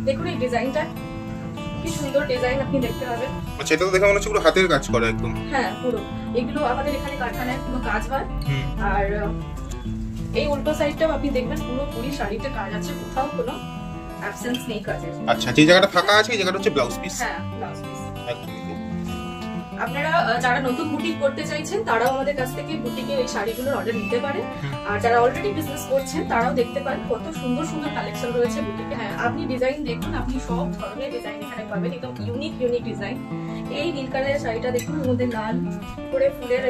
দেখুন এই ডিজাইনটা কি সুন্দর ডিজাইন আপনি দেখতে পাবেন। আচ্ছা, এটা তো দেখে মনে হচ্ছে পুরো হাতের কাজ করা একদম। হ্যাঁ, পুরো এগুলো আমাদের এখানে কারখানায় পুরো কাজ হয়। আর এই উল্টো সাইডটাও আপনি দেখবেন পুরোপুরি শাড়িতে কাজ আছে, কোথাও কোনো অ্যাবসেন্স নেই কাজের। আচ্ছা, যে জায়গাটা ফাঁকা আছে এই জায়গাটা হচ্ছে ব্লাউজ পিস। হ্যাঁ, ব্লাউজ পিস। আপনারা যারা নতুন বুটিক করতে চাইছেন তারাও আমাদের কাছ থেকে বুটিকে এই শাড়িগুলোর অর্ডার নিতে পারেন। আর যারা অলরেডি বিজনেস করছেন তারাও দেখতে পারেন কত সুন্দর সুন্দর কালেকশন রয়েছে বুটিকে। হ্যাঁ, আপনি ডিজাইন দেখুন, আপনি সব ধরনের ডিজাইন এখানে পাবেন, একদম ইউনিক ডিজাইন। এই নীল কালারের শাড়িটা দেখুন, এর মধ্যে লাল করে ফুলের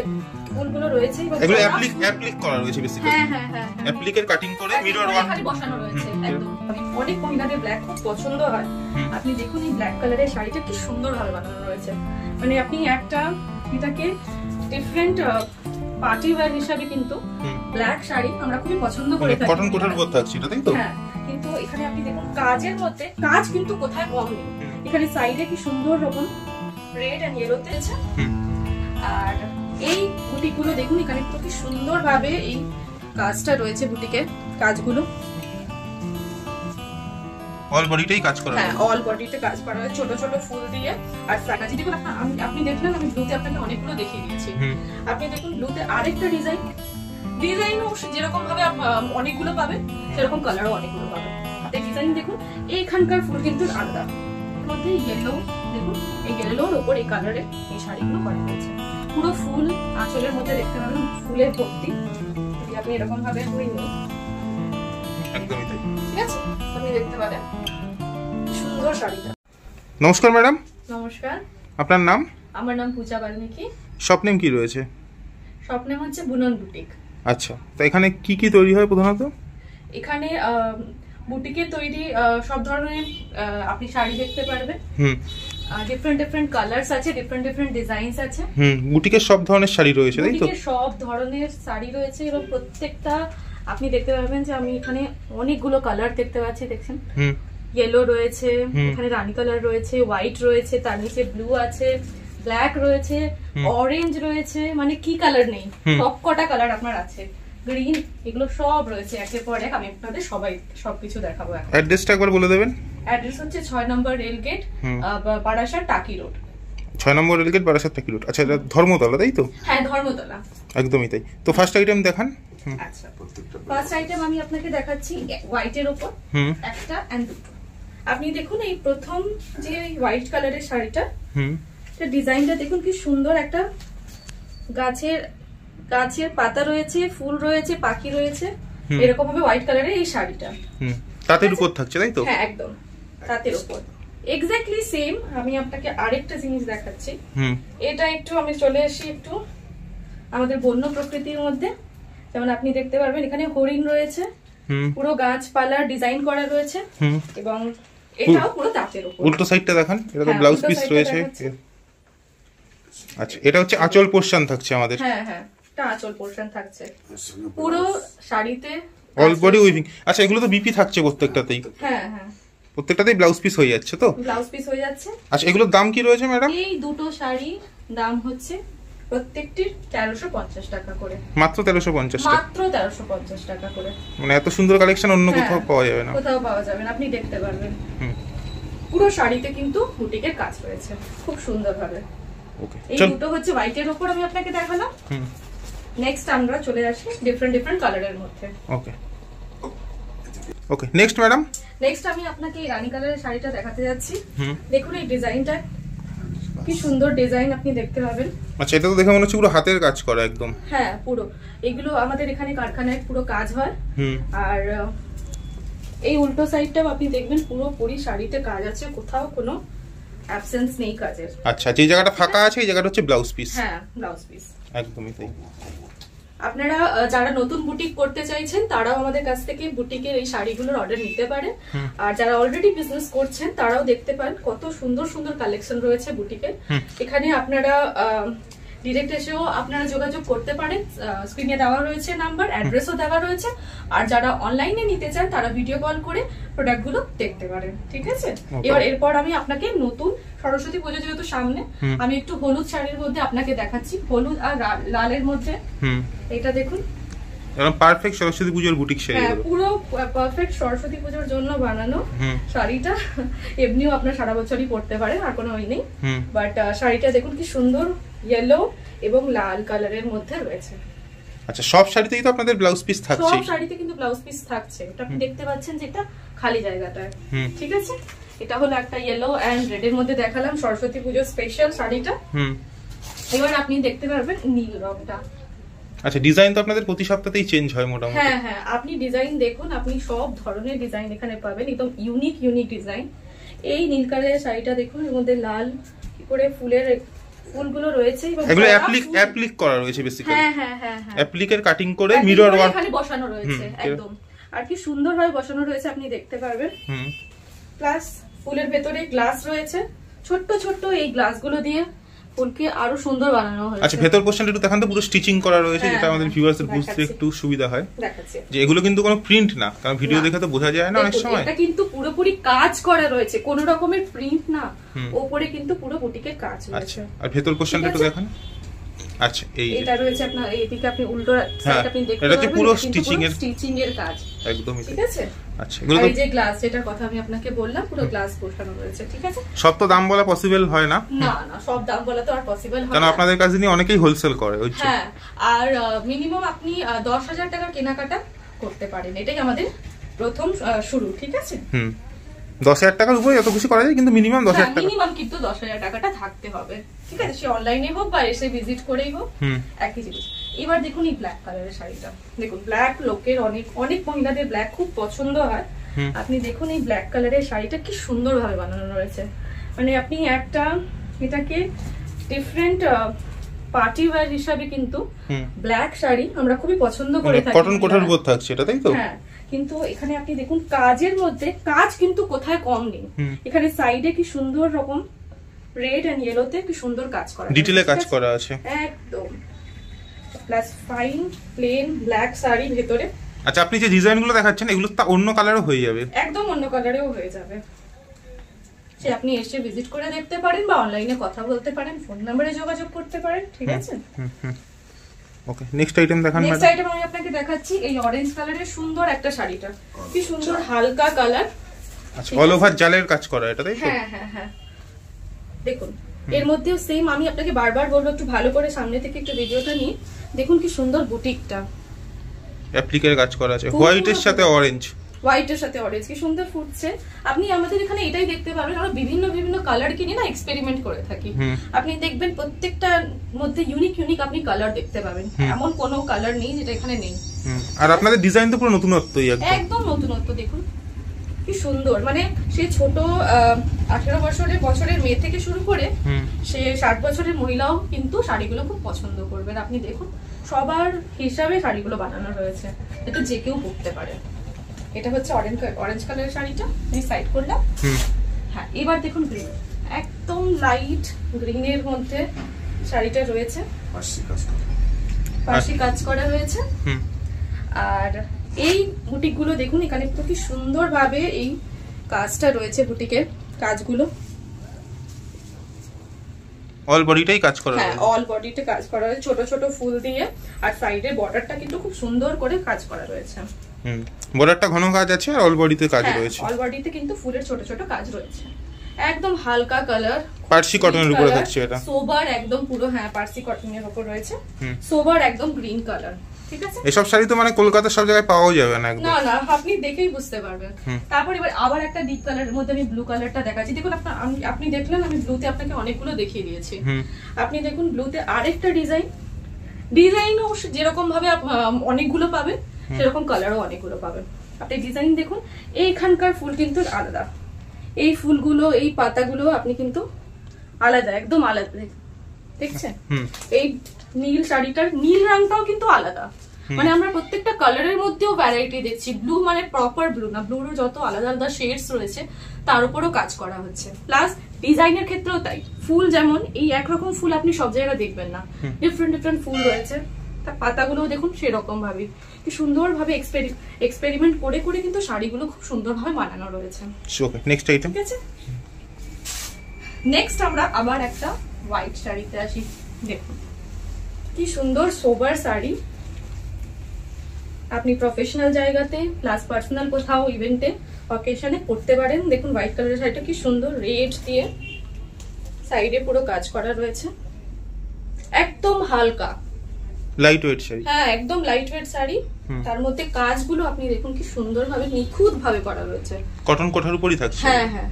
ফুলগুলো রয়েছে। এগুলো অ্যাপ্লিক করা রয়েছে বেসিক্যালি। হ্যাঁ হ্যাঁ হ্যাঁ, অ্যাপ্লিকের কাটিং করে মিরর ওয়ার্ক এখানে বসানো রয়েছে একদম। অনেক মহিলাদের ব্ল্যাক খুব পছন্দ হয়। আপনি দেখুন এই ব্ল্যাক কালারের শাড়িটা কি সুন্দর ভাবে বানানো রয়েছে। মানে আপনি একটা এটাকে ডিফারেন্ট পার্টি ওয়্যার হিসেবে কিন্তু ব্ল্যাক শাড়ি আমরা খুবই পছন্দ করে থাকি। কটন কোটার উপর থাকছে এটা, তাই তো? হ্যাঁ, কিন্তু এখানে আপনি দেখুন কাজের মধ্যে কাজ কিন্তু কোথায় কম নেই। এখানে সাইডে কি সুন্দর রকম রেড এন্ড ইয়েলোতে আছে। আর এই বুটিকগুলো দেখুন, এখানে তো কি সুন্দর ভাবে এই কাজটা রয়েছে বুটিকের কাজগুলো। অল বডিতেই কাজ করা। হ্যাঁ, অল বডিতে কাজ করা হয় ছোট ছোট ফুল দিয়ে। আর ফ্রাকাজি দেখুন, আপনি দেখলেন আমি ব্লুতে আপনাকে অনেকগুলো দেখিয়ে দিয়েছি। আপনি দেখুন ব্লুতে আরেকটা ডিজাইনও যেরকম ভাবে অনেকগুলো পাবেন, সেরকম কালারও অনেকগুলো পাবেন। এই ডিজাইন দেখুন, এইখানকার ফুল কিন্তু আলাদা। এর মধ্যে ইয়েলো দেখুন, এই ইয়েলোর উপর এই কালারের এই শাড়িগুলো করা হয়েছে। পুরো ফুল আঁচলের মধ্যে দেখতে পাবেন, ফুলের ভর্তি। যদি আপনি এরকম ভাবে ঘুরিয়ে নিন, একদমই তাই। ঠিক আছে, আপনি দেখতে পাবেন সুন্দর শাড়িটা। নমস্কার ম্যাডাম। নমস্কার। আপনার নাম? আমার নাম পূজা বাল্মীকি। শপ নেম কি রয়েছে? শপ নেম হচ্ছে বুনন বুটিক। আচ্ছা, তো এখানে কি কি তৈরি হয় প্রধানত? এখানে বুটিকে তৈরি সব ধরনের আপনি শাড়ি দেখতে পারবেন। ডিফারেন্ট কালারস আছে, ডিফারেন্ট ডিজাইনস আছে। বুটিকে সব ধরনের শাড়ি রয়েছে, তাই তো? বুটিকে সব ধরনের শাড়ি রয়েছে এবং প্রত্যেকটা আপনি দেখতে পাবেন যে আমি এখানে অনেকগুলো কালার দেখতে পাচ্ছি। দেখছেন ইয়েলো রয়েছে, এখানে রানী কালার রয়েছে, হোয়াইট রয়েছে, তার নিচে ব্লু আছে, ব্ল্যাক রয়েছে, অরেঞ্জ রয়েছে, মানে কি কালার নেই, সব কটা কালার আপনার আছে, গ্রিন, এগুলো সব রয়েছে একের পর এক। আমি আপনাদের সবকিছু দেখাবো। এখন অ্যাড্রেসটা একবার বলে দেবেন। অ্যাড্রেস হচ্ছে 6 নম্বর রেলগেট, বারাসাত টাকি রোড। 6 নম্বর রেলগেট, বারাসাত টাকি রোড। আচ্ছা, এটা ধর্মতলা, তাই তো? হ্যাঁ, ধর্মতলা। একদমই তাই। তো ফার্স্ট আইটেম দেখান। আচ্ছা, ফার্স্ট আইটেম আমি আপনাকে দেখাচ্ছি হোয়াইটের উপর একটা এন্ড দুটো। আপনি দেখুন এই প্রথম যে হোয়াইট কালারের শাড়িটা, এটা ডিজাইনটা দেখুন কি সুন্দর। একটা গাছের পাতা রয়েছে, ফুল রয়েছে, পাখি রয়েছে, এরকম ভাবে হোয়াইট কালারের এই শাড়িটা তাঁতের উপর থাকছে, তাই তো? হ্যাঁ, একদম তাঁতের উপর, এক্স্যাক্টলি সেম। আমি আপনাকে আরেকটা জিনিস দেখাচ্ছি। এটা একটু আমি চলে আসি একটু আমাদের বন্য প্রকৃতির মধ্যে। যেমন আপনি দেখতে পারবেন এখানে হরিণ রয়েছে, পুরো গাছপালার ডিজাইন করা রয়েছে, এবং এটাও পুরো তাঁতের উপর। উল্টো সাইডটা দেখান, এটা তো ব্লাউজ পিস রয়েছে। আচ্ছা, এটা হচ্ছে আঁচল পোরশন থাকছে আমাদের। হ্যাঁ হ্যাঁ, এটা আঁচল পোরশন থাকছে পুরো শাড়িতে, অল বডি উইভিং। আচ্ছা, এগুলো তো বিপি থাকছে প্রত্যেকটাতেই? হ্যাঁ হ্যাঁ, প্রত্যেকটাতেই ব্লাউজ পিস হয়ে যাচ্ছে তো? ব্লাউজ পিস হয়ে যাচ্ছে। আচ্ছা, এগুলোর দাম কি রয়েছে ম্যাডাম? এই দুটো শাড়ি দাম হচ্ছে প্রত্যেকটির 1350 টাকা করে। মাত্র 1350 টাকা? মাত্র 1350 টাকা করে। মানে এত সুন্দর কালেকশন অন্য কোথাও পাওয়া যাবে না? কোথাও পাওয়া যাবে না, আপনি দেখতে পারবেন। পুরো শাড়িতে কিন্তু বুটিকের কাজ রয়েছে খুব সুন্দর ভাবে। ওকে, এই দুটো হচ্ছে হোয়াইটের উপর আমি আপনাকে দেখালাম। নেক্সট আমরা চলে আসি ডিফারেন্ট কালারের মধ্যে। ওকে ওকে, নেক্সট ম্যাডাম। নেক্সট আমি আপনাকে এই রানী কালারের শাড়িটা দেখাতে যাচ্ছি। দেখুন এই ডিজাইনটা কি সুন্দর ডিজাইন আপনি দেখতে পাবেন। আচ্ছা, এটা তো দেখে মনে হচ্ছে পুরো হাতের কাজ করা একদম। হ্যাঁ, পুরো এগুলো আমাদের এখানে কারখানায় পুরো কাজ হয়। আর এই উল্টো সাইডটাও আপনি দেখবেন পুরোপুরি শাড়িতে কাজ আছে, কোথাও কোনো অ্যাবসেন্স নেই কাজের। আচ্ছা, যে জায়গাটা ফাঁকা আছে এই জায়গাটা হচ্ছে ব্লাউজ পিস। হ্যাঁ, ব্লাউজ পিস। একদমই তাই। আপনারা যারা নতুন বুটিক করতে চাইছেন তারাও আমাদের কাছ থেকে বুটিকের এই শাড়িগুলোর অর্ডার নিতে পারেন। আর যারা অলরেডি বিজনেস করছেন তারাও দেখতে পান কত সুন্দর সুন্দর কালেকশন রয়েছে বুটিকের। এখানে আপনারা ডিরেক্ট এসেও আপনারা যোগাযোগ করতে পারেন। স্ক্রিনে দেওয়া রয়েছে নাম্বার, অ্যাড্রেসও দেওয়া রয়েছে। আর যারা অনলাইনে নিতে চান তারা ভিডিও কল করে প্রোডাক্টগুলো দেখতে পারেন। ঠিক আছে, এরপর আমি আপনাকে নতুন সরস্বতী পুজো যেহেতু সামনে, আমি একটু হলুদ শাড়ির মধ্যে আপনাকে দেখাচ্ছি, হলুদ আর লালের মধ্যে। এটা দেখুন, একদম পারফেক্ট সরস্বতী পুজোর বুটিক শাড়ি। হ্যাঁ, পুরো পারফেক্ট সরস্বতী পুজোর জন্য বানানো শাড়িটা। এমনিও আপনার সারা বছরই পরতে পারেন, আর কোনো ওই নেই। বাট শাড়িটা দেখুন কি সুন্দর ইয়েলো এবং লাল কালারের মধ্যে রয়েছে। আচ্ছা, সব শাড়িতেই তো আপনাদের ব্লাউজ পিস থাকছে? সব শাড়িতে কিন্তু ব্লাউজ পিস থাকছে। এটা আপনি দেখতে পাচ্ছেন যে এটা খালি জায়গাটায়, ঠিক আছে। এটা হলো একটা ইয়েলো এন্ড রেড এর মধ্যে দেখালাম সরস্বতী পুজো স্পেশাল শাড়িটা। এবার আপনি দেখতে পারবেন নীল রংটা। আচ্ছা, ডিজাইন তো আপনাদের প্রতি সপ্তাহেই চেঞ্জ হয় মোটামুটি? হ্যাঁ হ্যাঁ, আপনি ডিজাইন দেখুন, আপনি সব ধরনের ডিজাইন এখানে পাবেন, একদম ইউনিক ডিজাইন। এই নীল কালারের শাড়িটা দেখুন, এর মধ্যে লাল কি করে ফুলগুলো রয়েছে এবং এগুলো অ্যাপ্লিক করা রয়েছে বেসিক্যালি। হ্যাঁ হ্যাঁ হ্যাঁ হ্যাঁ, অ্যাপ্লিকের কাটিং করে মিরর ওয়ার্ক এখানে বসানো রয়েছে একদম, আর কি সুন্দরভাবে বসানো রয়েছে আপনি দেখতে পারবেন। প্লাস ফুলের ভেতরে গ্লাস রয়েছে, ছোট্ট ছোট্ট এই গ্লাসগুলো দিয়ে ফুলকে আরো সুন্দর বানানো হয়েছে। আচ্ছা, ভেতর পোরশনটা একটু দেখান তো, পুরো স্টিচিং করা রয়েছে, যেটা আমাদের ভিউয়ার্সদের বুঝতে একটু সুবিধা হয়। দেখাচ্ছি যে এগুলো কিন্তু কোনো প্রিন্ট না, কারণ ভিডিও দেখে তো বোঝা যায় না অনেক সময়। এটা কিন্তু পুরোপুরি কাজ করা রয়েছে, কোনো রকমের প্রিন্ট না, উপরে কিন্তু পুরো বুটিকের কাজ রয়েছে। আচ্ছা, আর ভেতর পোরশনটা একটু দেখান। আচ্ছা, এটা রয়েছে আপনার এইদিকে, আপনি উল্টো সাইড আপনি দেখতে পাবেন, এটা হচ্ছে পুরো স্টিচিং এর কাজ একদমই, ঠিক আছে। আচ্ছা, এগুলো এই যে গ্লাস যেটার কথা আমি আপনাকে বললাম, পুরো গ্লাস বসানো রয়েছে, ঠিক আছে। সব তো দাম বলা পসিবল হয় না। না না, সব দাম বলা তো আর পসিবল হয় না, কারণ আপনাদের কাছে নিয়ে অনেকেই হোলসেল করে। হ্যাঁ, আর মিনিমাম আপনি 10,000 টাকার কেনাকাটা করতে পারেন, এটাই আমাদের প্রথম শুরু, ঠিক আছে। 10,000 টাকার উপরে যত খুশি করা যায়, কিন্তু মিনিমাম 10,000 টাকা, মিনিমাম কিন্তু 10,000 টাকাটা থাকতে হবে, ঠিক আছে। সে অনলাইনে হোক বা এসে ভিজিট করেই হোক, একই জিনিস। এবার দেখুন এই ব্ল্যাক কালারের শাড়িটা, দেখুন ব্ল্যাক লোকের অনেক মহিলাদের ব্ল্যাক খুব পছন্দ হয়। আপনি দেখুন এই ব্ল্যাক কালারের শাড়িটা কি সুন্দর ভাবে বানানো রয়েছে, মানে আপনি একটা এটাকে ডিফারেন্ট পার্টি ওয়্যার হিসাবে কিন্তু ব্ল্যাক শাড়ি আমরা খুবই পছন্দ করে থাকি। কটন কোটার উপর থাকছে এটা, তাই তো? হ্যাঁ, কিন্তু এখানে আপনি দেখুন কাজের মধ্যে কাজ কিন্তু কোথায় কম নেই। এখানে সাইডে কি সুন্দর রকম রেড এন্ড ইয়েলোতে কি সুন্দর কাজ করা, ডিটেইলে কাজ করা আছে একদম। Plus fine plane black sari ভেতরে। আচ্ছা, আপনি যে ডিজাইনগুলো দেখাচ্ছেন এগুলো তো অন্য কালারও হয়ে যাবে? একদম অন্য কালারেও হয়ে যাবে, সে আপনি এসে ভিজিট করে দেখতে পারেন বা অনলাইনে কথা বলতে পারেন, ফোন নম্বরে যোগাযোগ করতে পারেন, ঠিক আছে। ওকে, নেক্সট আইটেম দেখান। নেক্সট আইটেম আমি আপনাকে দেখাচ্ছি এই অরেঞ্জ কালারের সুন্দর একটা শাড়িটা, কি সুন্দর হালকা কালার। আচ্ছা, অল ওভার জালের কাজ করা এটা, তাই তো? হ্যাঁ হ্যাঁ হ্যাঁ, দেখুন এর মধ্যেও সেম, আমি আপনাকে বারবার বলবো একটু ভালো করে সামনে থেকে একটু ভিডিওটা নিয়ে দেখুন কি সুন্দর বুটিকটা, অ্যাপ্লিকের কাজ করা আছে, হোয়াইটের সাথে অরেঞ্জ, হোয়াইটের সাথে অরেঞ্জ, কি সুন্দর ফুটছে। আপনি আমাদের এখানে এটাই দেখতে পাবেন, আমরা বিভিন্ন কালার কিনে না এক্সপেরিমেন্ট করে থাকি। আপনি দেখবেন প্রত্যেকটার মধ্যে ইউনিক আপনি কালার দেখতে পাবেন, এমন কোনো কালার নেই যেটা এখানে নেই। আর আপনাদের ডিজাইন তো পুরো নতুনত্বই, একদম নতুনত্ব। দেখুন কি সুন্দর, মানে সে ছোট 18 বছরের মেয়ে থেকে শুরু করে সে 60 বছরের মহিলাও কিন্তু শাড়িগুলো খুব পছন্দ করবেন। আপনি দেখুন সবার হিসাবে শাড়িগুলো বানানো রয়েছে, এটা যে কেউ পরতে পারে। এটা হচ্ছে অরেঞ্জ কালারের শাড়িটা, এই সাইড করলাম। হ্যাঁ, এবার দেখুন গ্রিন, একদম লাইট গ্রিনের মধ্যে শাড়িটা রয়েছে, পাশে কাজ করা হয়েছে। আর এই বুটিক গুলো দেখুন, এখানে কি সুন্দর ভাবে এই কাজটা রয়েছে, বুটিকের কাজগুলো অল বডিটাই কাজ করা হ্যাঁ, অল বডিতে কাজ করা হয়েছে ছোট ছোট ফুল দিয়ে, আর সাইডের বর্ডারটা কিন্তু খুব সুন্দর করে কাজ করা রয়েছে। বর্ডারটা ঘন কাজ আছে আর অল বডিতে কাজ রয়েছে, অল বডিতে কিন্তু ফুলের ছোট ছোট কাজ রয়েছে। একদম হালকা কালার, পার্সি কটনের উপরে থাকছে এটা, সোবার একদম পুরো, হ্যাঁ পার্সি কটনের উপর রয়েছে, সোবার একদম গ্রিন কালার, ঠিক আছে। এসব শাড়ি তো মানে কলকাতার সব জায়গায় পাওয়া যাবে না, না না, আপনি দেখেই বুঝতে পারবেন। তারপর এবার আবার একটা ডিপ কালারের মধ্যে আমি ব্লু কালারটা দেখাচ্ছি। দেখুন আপনি দেখলেন আমি ব্লুতে আপনাকে অনেকগুলো দেখিয়ে দিয়েছি। আপনি দেখুন ব্লুতে আরেকটা ডিজাইনও যেরকম ভাবে অনেকগুলো পাবেন, সেরকম কালারও অনেকগুলো পাবেন। আপনি ডিজাইন দেখুন, এইখানকার ফুল কিন্তু আলাদা, এই ফুলগুলো এই পাতাগুলো আপনি কিন্তু আলাদা, একদম আলাদা, দেখছেন। এই নীল শাড়িটার নীল রংটাও কিন্তু আলাদা, মানে আমরা প্রত্যেকটা কালারের মধ্যেও ভ্যারাইটি দেখছি। ব্লু মানে প্রপার ব্লু না, ব্লুর যত আলাদা আলাদা শেডস রয়েছে তার উপরও কাজ করা হচ্ছে। প্লাস ডিজাইনের ক্ষেত্রেও তাই, ফুল যেমন এই একরকম ফুল আপনি সব জায়গায় দেখবেন না, ডিফারেন্ট ফুল রয়েছে। তার পাতাগুলো দেখুন সেরকম ভাবে কি সুন্দর ভাবে এক্সপেরিমেন্ট করে করে কিন্তু শাড়িগুলো খুব সুন্দর ভাবে বানানো রয়েছে। ওকে, নেক্সট আইটেম। ঠিক আছে, নেক্সট আমরা আবার একটা হোয়াইট শাড়িতে আসি। দেখুন কি সুন্দর সোবার শাড়ি, আপনি প্রফেশনাল জায়গাতে প্লাস পার্সোনাল কোথাও ইভেন্টে অকেশনে পড়তে পারেন। দেখুন হোয়াইট কালারের শাড়িটা কি সুন্দর, রেড দিয়ে সাইডে পুরো কাজ করা রয়েছে, একদম হালকা লাইট ওয়েট শাড়ি। হ্যাঁ, একদম লাইট ওয়েট শাড়ি। তার মধ্যে কাজগুলো আপনি দেখুন কি সুন্দরভাবে নিখুঁত ভাবে করা রয়েছে, কটন কোঠার উপরই থাকছে। হ্যাঁ হ্যাঁ,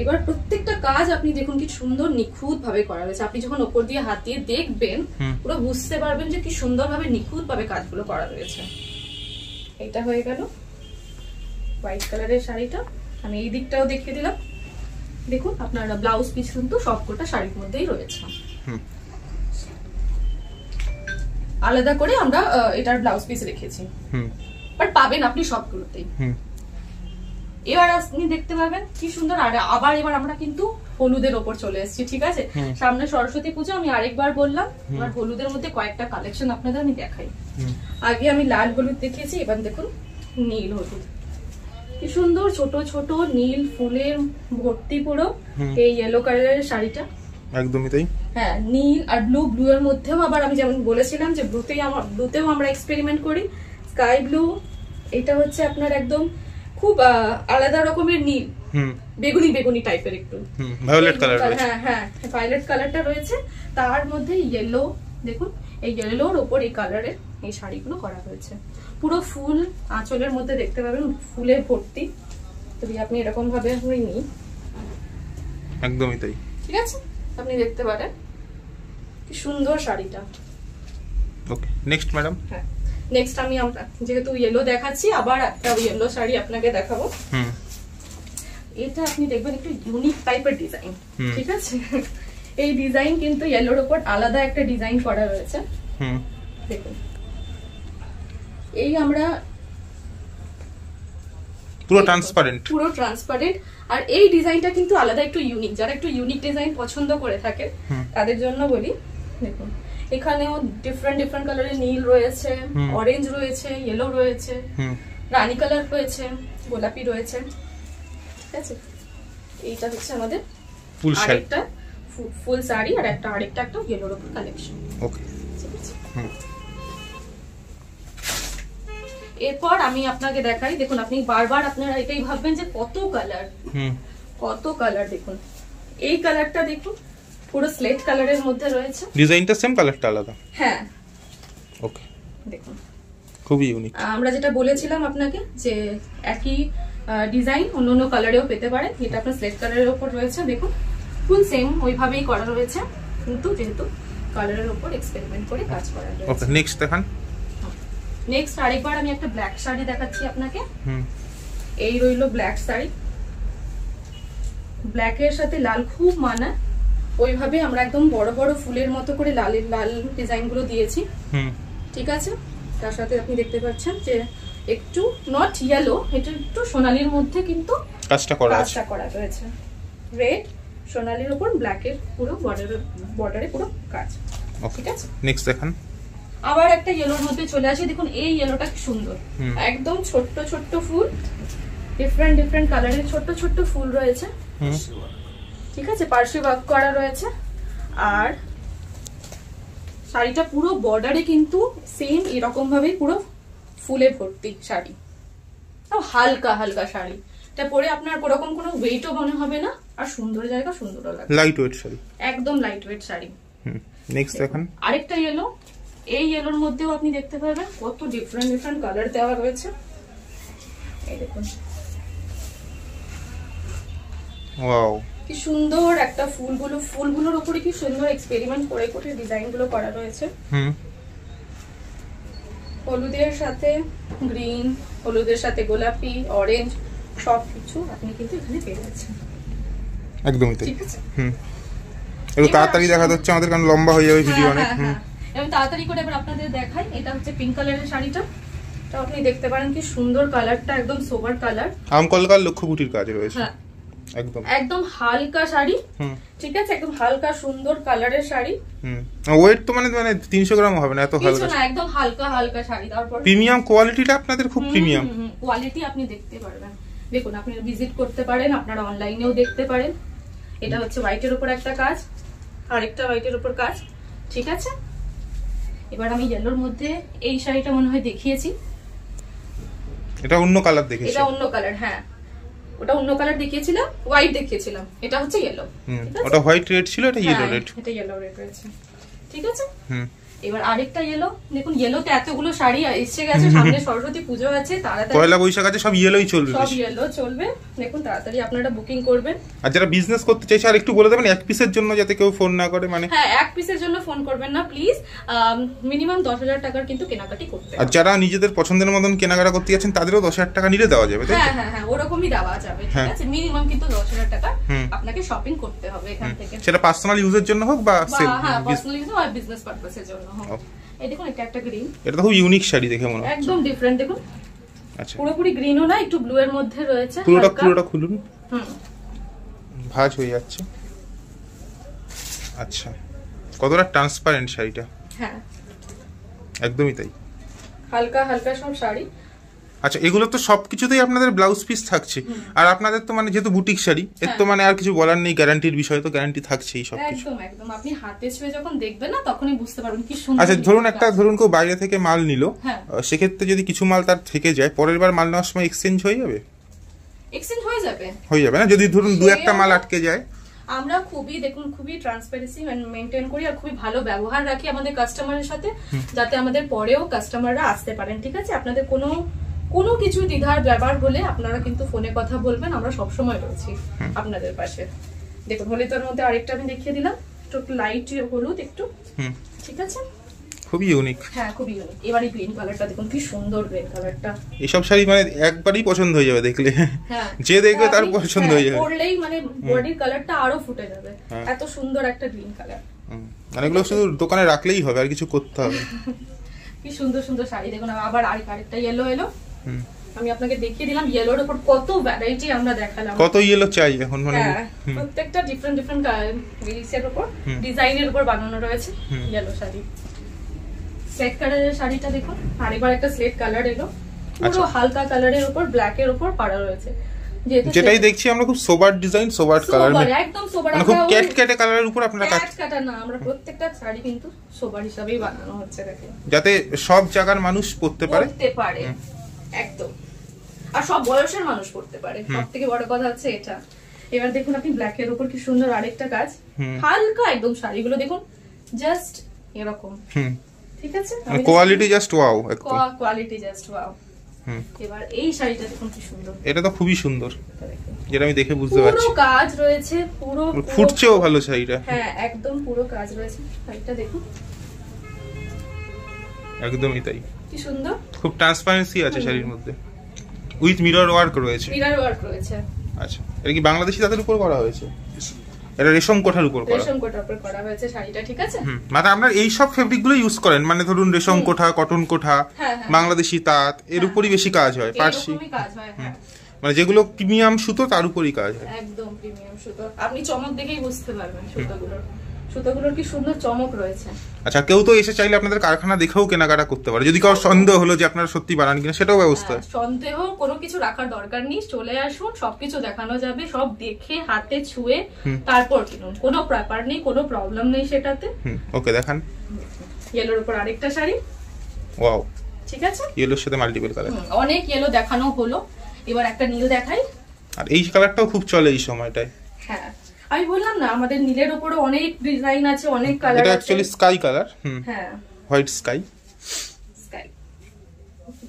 এবার প্রত্যেকটা কাজ আপনি দেখুন কি সুন্দর নিখুঁত ভাবে করা রয়েছে। আপনি যখন উপর দিয়ে হাত দিয়ে দেখবেন পুরো বুঝতে পারবেন যে কি সুন্দর ভাবে নিখুঁত ভাবে কাজগুলো করা রয়েছে। এটা হয়ে গেল হোয়াইট কালারের শাড়িটা। আমি এই দিকটাও দেখিয়ে দিলাম। দেখুন আপনারা ব্লাউজ পিস কিন্তু সবকটা শাড়ির মধ্যেই রয়েছে, আলাদা করে আমরা এটার ব্লাউজ পিস রেখেছি, বাট পাবেন আপনি সবগুলোতেই। এবার আপনি দেখতে পাবেন কি সুন্দর। আর আবার এবার আমরা কিন্তু হলুদের ওপর চলে এসেছি, ঠিক আছে? সামনে সরস্বতী পূজা, আমি আরেকবার বললাম, এবার হলুদের মধ্যে কয়েকটা কালেকশন আপনাদের আমি দেখাই। আগে আমি লাল হলুদ দেখিয়েছি, এবার দেখুন নীল হলুদ। কি সুন্দর ছোট ছোট নীল ফুলের ভর্তি পুরো এই ইয়েলো কালারের শাড়িটা, একদমই তাই। হ্যাঁ, নীল আর ব্লু, ব্লু এর মধ্যেও আবার আমি যেমন বলেছিলাম যে ব্লুতেও আমরা এক্সপেরিমেন্ট করি, স্কাই ব্লু। এটা হচ্ছে আপনার একদম খুব আলাদা রকমের নীল, বেগুনি বেগুনি টাইপের একটু ভায়োলেট কালার। হ্যাঁ হ্যাঁ, ভায়োলেট কালারটা রয়েছে, তার মধ্যে ইয়েলো। দেখুন এই ইয়েলোর উপর এই কালারের এই শাড়িগুলো করা হয়েছে, পুরো ফুল আঁচলের মধ্যে দেখতে পাবেন ফুলে ভর্তি। যদি আপনি এরকম ভাবে নিই, একদমই তাই, ঠিক আছে? আপনি দেখতে পারেন কি সুন্দর শাড়িটা। ওকে, নেক্সট ম্যাডাম। হ্যাঁ, নেক্সট আমি যেহেতু ইয়েলো দেখাচ্ছি, আবার একটা ইয়েলো শাড়ি আপনাকে দেখাবো। এটা আপনি দেখবেন একটু ইউনিক টাইপের ডিজাইন, ঠিক আছে? এই ডিজাইন কিন্তু ইয়েলোর উপর আলাদা একটা ডিজাইন করা রয়েছে। দেখুন এই আমরা পুরো ট্রান্সপারেন্ট, পুরো ট্রান্সপারেন্ট। আর এই ডিজাইনটা কিন্তু আলাদা একটু ইউনিক, যারা একটু ইউনিক ডিজাইন পছন্দ করে থাকে তাদের জন্য বলি। দেখুন এখানেও ডিফারেন্ট ডিফারেন্ট কালারের নীল রয়েছে, অরেঞ্জ রয়েছে, ইয়েলো রয়েছে, রানী কালার রয়েছে, গোলাপি রয়েছে, ঠিক আছে? এইটা হচ্ছে আমাদের ফুল শাড়ি, আরেকটা ফুল শাড়ি, আর আরেকটা একটা ইয়েলোর উপর কালেকশন। ওকে, ঠিক আছে? এরপর আমি আপনাকে দেখাই। দেখুন আপনি বারবার আপনারা এটাই ভাববেন যে কত কালার, কত কালার। দেখুন এই কালারটা দেখুন, পুরো স্লেট কালারের মধ্যে রয়েছে, ডিজাইনটা সেম, কালারটা আলাদা। হ্যাঁ, ওকে, দেখুন খুবই ইউনিক। আমরা যেটা বলেছিলাম আপনাকে যে একই ডিজাইন অন্য অন্য কালারেও পেতে পারেন। এটা আপনার স্লেট কালারের উপর রয়েছে, দেখুন ফুল সেম ওইভাবেই করা রয়েছে, কিন্তু যেহেতু কালারের উপর এক্সপেরিমেন্ট করে কাজ করা রয়েছে। ওকে, নেক্সট দেখান। নেক্সট আরেকবার আমি একটা ব্ল্যাক শাড়ি দেখাচ্ছি আপনাকে। এই রইলো ব্ল্যাক শাড়ি, ব্ল্যাকের সাথে লাল খুব মানায়, ওইভাবে আমরা একদম বড় বড় ফুলের মতো করে লাল ডিজাইন গুলো দিয়েছি, ঠিক আছে? তার সাথে আপনি দেখতে পাচ্ছেন যে একটু নট ইয়েলো, এটা একটু সোনালির মধ্যে কিন্তু কাজটা করা রয়েছে। রেড সোনালির উপর ব্ল্যাকের পুরো বর্ডারে পুরো কাজ, ঠিক আছে? নেক্সট দেখান। আবার একটা ইয়েলোর মধ্যে চলে আসি। দেখুন এই ইয়েলোটা কি সুন্দর, একদম ছোট্ট ছোট্ট ফুল, ডিফারেন্ট ডিফারেন্ট কালারের ছোট্ট ছোট্ট ফুল রয়েছে, ঠিক আছে? পার্শ্বে ওয়ার্ক করা রয়েছে। আর শাড়িটা পুরো বর্ডারে কিন্তু সেম এরকম ভাবে পুরো ফুলে ভর্তি শাড়ি, হালকা হালকা শাড়ি। এটা পরে আপনার কোরকম কোনো ওয়েটও মনে হবে না, আর সুন্দর জায়গা সুন্দরও লাগবে। লাইট ওয়েট শাড়ি, একদম লাইট ওয়েট শাড়ি। নেক্সট দেখান। আরেকটা ইয়েলো, এই ইয়েলোর মধ্যেও আপনি দেখতে পাবেন কত ডিফারেন্ট ডিফারেন্ট কালার দেওয়া রয়েছে। এই দেখুন ওয়াও, কি সুন্দর একটা ফুলগুলোর উপরে কি সুন্দর এক্সপেরিমেন্ট করে করে ডিজাইন গুলো করা রয়েছে। হলুদের সাথে গ্রিন, হলুদের সাথে গোলাপি, অরেঞ্জ, সবকিছু আপনি কিন্তু এখানে পেয়ে যাচ্ছেন। একদমই তাই। একটু তাড়াতাড়ি দেখা যাচ্ছে আমাদের, কারণ লম্বা হয়ে যাবে ভিডিও অনেক। আমি তাড়াতাড়ি করে এবার আপনাদের দেখাই। এটা হচ্ছে পিঙ্ক কালারের শাড়িটা, তো আপনি দেখতে পারেন কি সুন্দর কালারটা, একদম সোবার কালার, আমকলকার লক্ষ্যবুটির কাজ রয়েছে। হ্যাঁ, একদম একদম হালকা শাড়ি, ঠিক আছে? একদম হালকা সুন্দর কালারের শাড়ি। ওয়েট তো মানে 300 গ্রাম হবে না, এত হালকা না, একদম হালকা হালকা শাড়ি। তারপর প্রিমিয়াম কোয়ালিটিটা আপনাদের খুব প্রিমিয়াম কোয়ালিটি আপনি দেখতে পারবেন। দেখুন আপনি ভিজিট করতে পারেন, আপনারা অনলাইনেও দেখতে পারেন। এটা হচ্ছে হোয়াইটের উপর একটা কাজ, আরেকটা হোয়াইটের উপর কাজ, ঠিক আছে? এবার আমি ইয়েলোর মধ্যে এই শাড়িটা মনে হয় দেখিয়েছি, এটা অন্য কালার দেখেছি, এটা অন্য কালার। হ্যাঁ, ওটা অন্য কালার দেখিয়েছিলাম, হোয়াইট দেখিয়েছিলাম, এটা হচ্ছে ইয়েলো। ওটা হোয়াইট রেড ছিল, এটা ইয়েলো রেড। এটা ইয়েলো রেড রয়েছে, ঠিক আছে। এবার আরেকটা ইয়েলো দেখুন, ইয়েলোতে এতগুলো শাড়ি এসে গেছে, সামনে সরস্বতী পুজো আছে, তাড়াতাড়ি পয়লা বৈশাখ আছে, সব ইয়েলোই চলবে, সব ইয়েলো চলবে। দেখুন তাড়াতাড়ি আপনারা বুকিং করবেন। আর যারা বিজনেস করতে চাইছে আর একটু বলে দেবেন এক পিসের জন্য, যাতে কেউ ফোন না করে। মানে হ্যাঁ, এক পিসের জন্য ফোন করবেন না প্লিজ, মিনিমাম 10,000 টাকার কিন্তু কেনাকাটি করতে হবে। আর যারা নিজেদের পছন্দের মতন কেনাকাটা করতে যাচ্ছেন তাদেরও 10,000 টাকা নিলে দেওয়া যাবে, তাই? হ্যাঁ হ্যাঁ হ্যাঁ, ওরকমই দেওয়া যাবে, ঠিক আছে। মিনিমাম কিন্তু 10,000 টাকা আপনাকে শপিং করতে হবে এখান থেকে, সেটা পার্সোনাল ইউজের জন্য হোক বা হ্যাঁ পার্সোনাল ইউজ বা বিজনেস পারপাসের জন্য হোক। এই দেখুন, এটা একটা গ্রিন, এটা তো খুব ইউনিক শাড়ি দেখে মনে হয়, একদম ডিফারেন্ট। দেখুন, আচ্ছা, পুরোপুরি গ্রিনও না, একটু ব্লু এর মধ্যে রয়েছে। পুরোটা খুলুন, ভাঁজ হয়ে যাচ্ছে। আচ্ছা, কতটা ট্রান্সপারেন্ট শাড়িটা। হ্যাঁ, একদমই তাই, হালকা হালকা সব শাড়ি। আচ্ছা, এগুলো তো সবকিছুতেই আপনাদের ব্লাউজ পিস থাকছে, আর আপনাদের তো মানে যেহেতু বুটিক শাড়ি, এর তো মানে আর কিছু বলার নেই, গ্যারান্টির বিষয় তো গ্যারান্টি থাকছেই সবকিছু। একদম একদম, আপনি হাতে ছুঁয়ে যখন দেখবেন না তখনই বুঝতে পারবেন কি সুন্দর। আচ্ছা, ধরুন কেউ বাইরে থেকে মাল নিল, সেক্ষেত্রে যদি কিছু মাল তার থেকে যায়, পরের বার মাল নেওয়ার সময় এক্সচেঞ্জ হয়ে যাবে? এক্সচেঞ্জ হয়ে যাবে না? যদি ধরুন দু একটা মাল আটকে যায়? আমরা খুবই ট্রান্সপারেন্সি মেনটেন করি আর খুবই ভালো ব্যবহার রাখি আমাদের কাস্টমারের সাথে, যাতে আমাদের পরেও কাস্টমাররা আসতে পারেন, ঠিক আছে। আপনাদের কোনো কিছু দ্বিধার ব্যাপার হলে আপনারা কিন্তু ফোনে কথা বলবেন, আমরা সবসময় রয়েছি আপনাদের পাশে। দেখুন, হলুদের মধ্যে আরেকটা আমি দেখিয়ে দিলাম, একটু লাইট হলুদ একটু, ঠিক আছে, খুবই ইউনিক। হ্যাঁ, খুবই ইউনিক। এবারে গ্রিন কালারটা দেখুন, কি সুন্দর গ্রিন কালারটা। এইসব শাড়ি মানে একবারই পছন্দ হয়ে যাবে দেখলে, যে দেখবে তার পছন্দ হয়ে যাবে, পরলেই মানে বডির কালারটা আরো ফুটে যাবে, এত সুন্দর একটা গ্রিন কালার। মানে এগুলো শুধু দোকানে রাখলেই হবে, আর কিছু করতে হবে। কি সুন্দর সুন্দর শাড়ি দেখুন। আবার আরেকটা ইয়েলো এলো, আমি আপনাকে দেখিয়ে দিলাম। ইয়েলোর উপর কত ভ্যারাইটি আমরা দেখালাম, কত ইয়েলো চাই এখন, মানে প্রত্যেকটা ডিফারেন্ট গ্রিসের উপর ডিজাইনের উপর বানানো রয়েছে ইয়েলো শাড়ি। স্লেট কালারের শাড়িটা দেখুন, আরেকবার একটা স্লেট কালার এলো, পুরো হালকা কালারের উপর ব্ল্যাক এর উপর পাড়া রয়েছে। যেটাই দেখছি আমরা খুব সোবার ডিজাইন, সোবার কালার, একদম সোবার, মানে খুব ক্যাটে কালারের উপর আপনারা কাটা না, আমরা প্রত্যেকটা শাড়ি কিন্তু সোবার হিসাবেই বানানো হচ্ছে, দেখেন, যাতে সব জায়গার মানুষ পরতে পারে, একদম, আর সব বয়সের মানুষ পরতে পারে, সবথেকে বড় কথা হচ্ছে এটা। এবার দেখুন আপনি ব্ল্যাক এর উপর কি সুন্দর আরেকটা কাজ, হালকা একদম শাড়িগুলো দেখুন, জাস্ট এরকম, ঠিক আছে, quality just wow, quality just wow. এবার এই শাড়িটা দেখুন কি সুন্দর, এটা তো খুবই সুন্দর, যেটা আমি দেখে বুঝতে পারছি, পুরো কাজ রয়েছে, পুরো ফুটছেও ভালো শাড়িটা, হ্যাঁ একদম পুরো কাজ রয়েছে। শাড়িটা দেখুন, একদমই তাই, কি সুন্দর, খুব ট্রান্সপারেন্সি আছে শাড়ির মধ্যে, উইথ মিরর ওয়ার্ক রয়েছে। আচ্ছা, এটা কি বাংলাদেশি তাদের উপর করা হয়েছে? এটা রেশম কোঠার উপর করা হয়েছে শাড়িটা, ঠিক আছে। মানে আপনারা এই সব ফেব্রিক গুলো ইউজ করেন, মানে ধরুন রেশম কোঠা, কটন কোঠা, বাংলাদেশি তাঁত, এর উপরই বেশি কাজ হয়, পার্সি, মানে যেগুলো প্রিমিয়াম সুতো তার উপরই কাজ হয়, একদম প্রিমিয়াম সুতো। আপনি চমক দেখেই বুঝতে পারবেন সুতোগুলোর কি সুন্দর চমক রয়েছে। আচ্ছা, কেউ তো এসে চাইলে আপনাদের কারখানা দেখেও কেনাকাটা করতে পারে, যদি কারো সন্দেহ হলো যে আপনারা সত্যি বানান কিনা, সেটাও ব্যবস্থা। সন্দেহ কোনো কিছু রাখার দরকার নেই, চলে আসুন, সবকিছু দেখানো যাবে, সব দেখে হাতে ছুঁয়ে তারপর কিনুন, কোনো ব্যাপার নেই, কোনো প্রবলেম নেই সেটাতে। ওকে, দেখান। ইয়েলোর উপর আরেকটা শাড়ি, ওয়াও, ঠিক আছে, ইয়েলোর সাথে মাল্টিপল কালার, অনেক ইয়েলো দেখানো হলো, এবার একটা নীল দেখাই। আর এই কালারটাও খুব চলে এই সময়টায়। হ্যাঁ, আমি বললাম না আমাদের নীলের উপরে অনেক ডিজাইন আছে, অনেক কালার আছে। এটা অ্যাকচুয়ালি স্কাই কালার, হ্যাঁ, হোয়াইট স্কাই,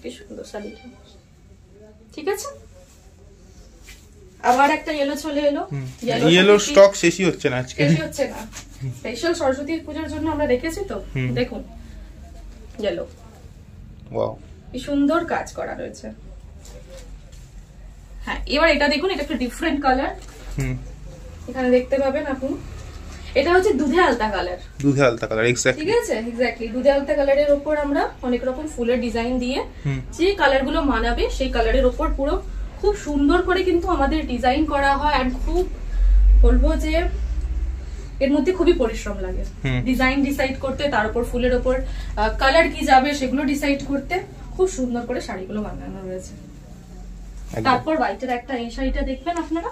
কি সুন্দর শাড়ি, ঠিক আছে। আবার একটা ইয়েলো চলে এলো, ইয়েলোর স্টক শেষই হচ্ছে না আজকে, শেষই হচ্ছে না, স্পেশাল সরস্বতী পূজার জন্য আমরা রেখেছি তো। দেখুন ইয়েলো, ওয়াও, কি সুন্দর কাজ করা রয়েছে। হ্যাঁ, এবার এটা দেখুন, এটা একটা ডিফারেন্ট কালার, এখানে দেখতে পাবেন আপনি, এটা হচ্ছে দুধে আলতা কালার, এক্স্যাক্টলি, ঠিক আছে, এক্স্যাক্টলি দুধে আলতা কালারের উপর আমরা অনেক রকম ফুলের ডিজাইন দিয়ে যে কালার গুলো মানাবে সেই কালারের উপর পুরো খুব সুন্দর করে কিন্তু আমাদের ডিজাইন করা হয়। আর খুব বলবো যে এর মধ্যে খুবই পরিশ্রম লাগে ডিজাইন ডিসাইড করতে, তার উপর ফুলের উপর কালার কি যাবে সেগুলো ডিসাইড করতে, খুব সুন্দর করে শাড়িগুলো বানানো রয়েছে। তারপর হোয়াইটের একটা এই শাড়িটা দেখবেন আপনারা,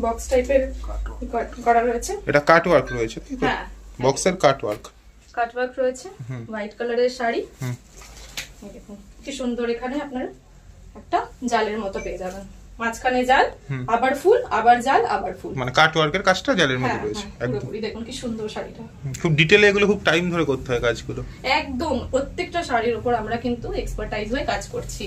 বক্স টাইপের করা রয়েছে, এটা কাট ওয়ার্ক রয়েছে, হ্যাঁ বক্সের কাট ওয়ার্ক রয়েছে, হোয়াইট কালারের শাড়ি, দেখুন কি সুন্দর, এখানে আপনারা একটা জালের মতো পেয়ে যাবেন, মাঝখানে জাল, আবার ফুল, আবার জাল, আবার ফুল, মানে কাট ওয়ার্কের কাজটা জালের মধ্যে রয়েছে একদম। দেখুন কি সুন্দর শাড়িটা, খুব ডিটেইলে এগুলো খুব টাইম ধরে করতে হয় কাজগুলো একদম। প্রত্যেকটা শাড়ির উপর আমরা কিন্তু এক্সপার্টাইজ হয়ে কাজ করছি।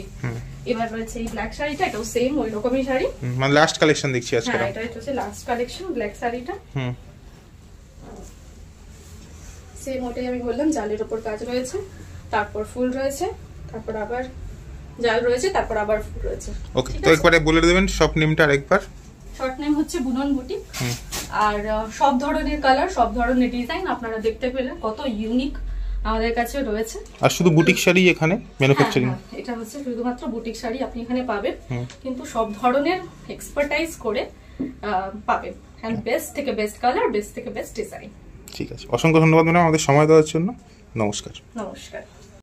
এবার রয়েছে এই ব্ল্যাক শাড়িটা, এটাও সেম ওই রকমই শাড়ি, মানে লাস্ট কালেকশন দেখছি আজকে। হ্যাঁ, এটা হচ্ছে লাস্ট কালেকশন ব্ল্যাক শাড়িটা। সেম ওটাই আমি বললাম, জালের উপর কাজ রয়েছে, তারপর ফুল রয়েছে, তারপর আবার জাল রয়েছে, তারপর আবার ফুল রয়েছে। ওকে, তো একবারে বলে দেবেন শপ নেমটা আরেকবার। শর্ট নেম হচ্ছে বুনন বুটিক। আর সব ধরনের কালার, সব ধরনের ডিজাইন আপনারা দেখতে পেলেন, কত ইউনিক আমাদের কাছে রয়েছে। আর শুধু বুটিক শাড়ি এখানে ম্যানুফ্যাকচারিং, এটা হচ্ছে শুধুমাত্র বুটিক শাড়ি আপনি এখানে পাবেন, কিন্তু সব ধরনের এক্সপার্টাইজ করে পাবেন, এন্ড বেস্ট থেকে বেস্ট কালার, বেস্ট থেকে বেস্ট ডিজাইন। ঠিক আছে, অসংখ্য ধন্যবাদ ম্যাডাম আমাদের সময় দেওয়ার জন্য। নমস্কার। নমস্কার।